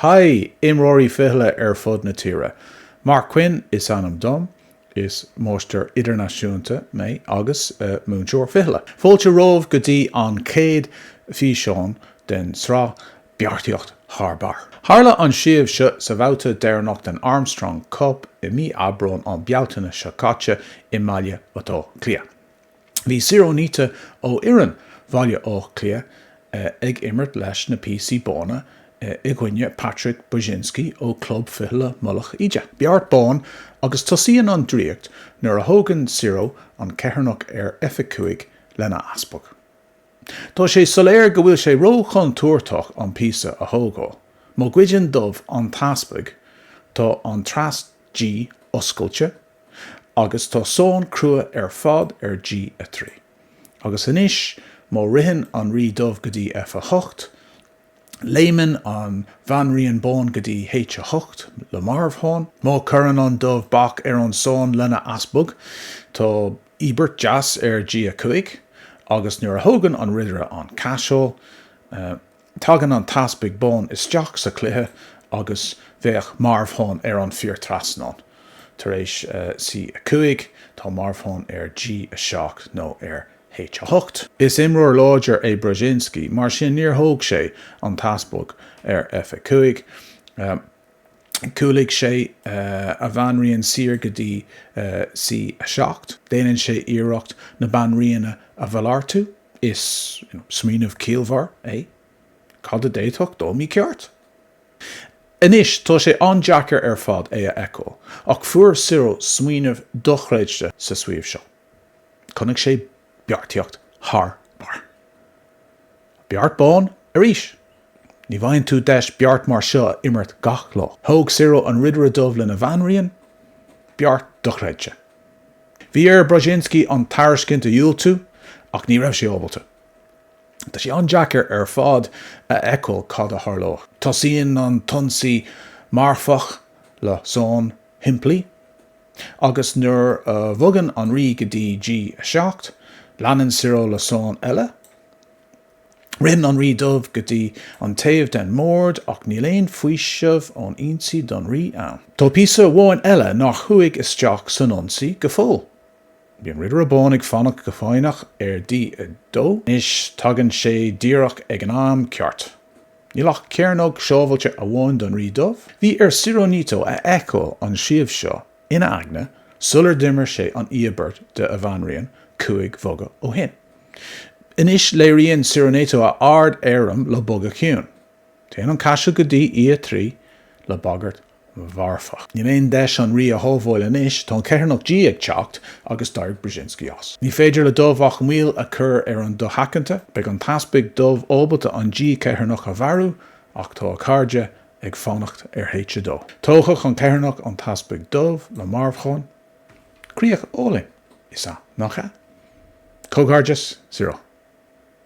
Hi, Imreoirí fichille fud na tíre. Mark Quinn is anam dom, is Máistir Idirnáisiúnta mé agus múnseoir fichille. Fáilte rómh go dtí an céad fichille den srá Beartaíocht Thar Barr. Tharla an siomh seo sa bhfabhta deireanach den Armstrong Cup I mí abrón an bealtaine seo caite I mbaile atá clia. Bhí siróníte ó Iran bhaile ó clia ag imirt leis na PC bána I gcuine Patrick Brzezinski ó club fichille Mullach ide. Beart bán agus tosaíonn an dríocht nuair a thógann siro an ceithreannach fhicheall lena aspa. Tá sé soléir go bhfuil sé róchán túirteach an píosa a thógáil. Má gcuideann dubh an taspig tá an tras G oscailte agus tá són crua fad G a trí. Agus inis má ritheann an rí dubh go dtí F a 8, léimeann an bhanríon bán go dtí H a 8 le marbhán, má curann an dubh bach an són lena asbug, tá Ibert jazz G a 5, agus nuair a thógann an ridire an caiséal, tagann an taspig bán isteach sa cluiche agus bheadh marbhán an fíor trasnán. Tar éis C a 5, tá marbhán G a 7 nó H a 8. Is imreoir láidir Brzezinski, mar sin níor thóg sé an taspig F a 5. Cúlaigh sé a bhanríon sir go dtí C a 7. Déanann sé iarracht na banríonna a bhlartú is smaoinemh ciallmhar cad a déiteach dó mí ceart. Inis tá sé andeacair fad a eicáil, ach fuair siro smaoinemh dochréidte sa suíomh seo. Chonaic sé Beartaíocht Thar Barr. Beart bán arís. Ní bhain tú deis beart mar seo imirt gach lá. Thóg siro an ridire dubh lena bhanríon, beart dochréidte. Bhí Brzezinski an tairiscint a dhiúltú, ach ní raibh sé ábalta. Tá sé andeacair fad a eicáil cad a tharlóch. Tosaíonn an tonsaí marfach le són himplaí, agus nuair a bhogann an rí go dtí G a 7, leanann siro le són eile, rinn an rí dubh go dtí an taobh den mórd ach ní léon faoi sibh ón ionsaí don rí ann. Tá píosa bháin eile nach chuaigh isteach san ionsaí go fóil. Bhí an ridire bán ag fannach go fáinnach D a 2, is tagann sé díreach ag an am ceart. Ní lech cearnóg seábhailte a bháin don rí dubh. Bhí sirónító a eicáil an siomh seo ina aithne, sular dimmer sé an íobert de a bhanríon cuaig bhoga ó hin. Inis léiríonn sirónétó a ard éiream le boga ciún. Téann an caiisiú go dtí I a 3 le bagart mharfach. Ní léon deis an rí a thómhóil inis tá an ceithreannach G ag teacht agus d'fhág Brzezinski as. Ní féidir le dubh ach mhuiil a chur an do hacannta, beidh an taspig dubh ábalta an G ceithreannach a bharú ach tá a cairde ag fannacht H a 2. Tógadh an ceithreannach an taspig dubh le marbhán, críoch óling is nach Cógáirdeas 0.